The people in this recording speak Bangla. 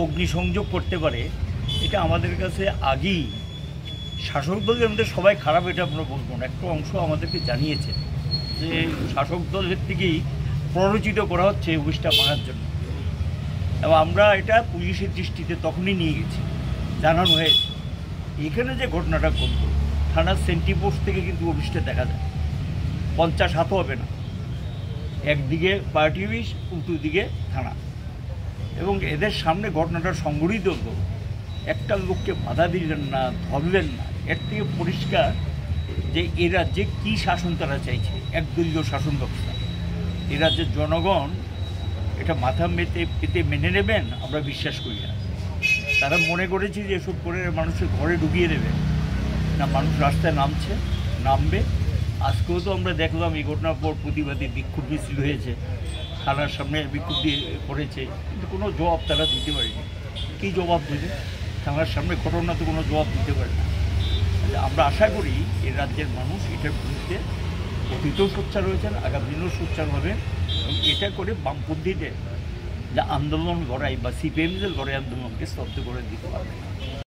অগ্নিসংযোগ করতে পারে এটা আমাদের কাছে আগেই শাসক দলের মধ্যে সবাই খারাপ, এটা আমরা বলবো না। একটা অংশ আমাদেরকে জানিয়েছে যে শাসক দলের থেকেই প্ররোচিত করা হচ্ছে অফিসটা ভাঙার জন্য, এবং আমরা এটা পুলিশের দৃষ্টিতে তখনই নিয়ে গেছি, জানানো হয়েছে। এখানে যে ঘটনাটা ঘটল, থানার সেন্টিপোস্ট থেকে কিন্তু অফিসটা দেখা যায় 50 হাতও হবে না, একদিকে পার্টি অফিস, উল্টো দিকে থানা, এবং এদের সামনে ঘটনাটা সংঘটিত হলো। একটা লোককে বাধা দিলেন না, ধরলেন না। এর থেকে পরিষ্কার যে এ রাজ্যে কী শাসন তারা চাইছে, একদলীয় শাসন ব্যবস্থা। এ রাজ্যের জনগণ এটা মাথা পেতে মেনে নেবেন আমরা বিশ্বাস করি না। তারা মনে করেছে যে এসব করে মানুষের ঘরে ঢুকিয়ে দেবে না, মানুষ রাস্তায় নামবে। আজকেও তো আমরা দেখলাম এই ঘটনার পর প্রতিবাদী বিক্ষোভ মিছিল হয়েছে, থানার সামনে বিক্ষোভ দিয়ে করেছে, কিন্তু কোনো জবাব তারা দিতে পারেনি। কী জবাব দেবে? থানার সামনে ঘটনা তো কোনো জবাব দিতে পারে না। আমরা আশা করি এই রাজ্যের মানুষ এটার বিরুদ্ধে অতীতেও সোচ্চার হয়েছেন, আগামী দিনেও সোচ্চার হবেন, এবং এটা করে বামপন্থীদের যে আন্দোলন গড়াই বা সিপিএমদের গড়াই আন্দোলনকে স্তব্ধ করে দিতে পারবে।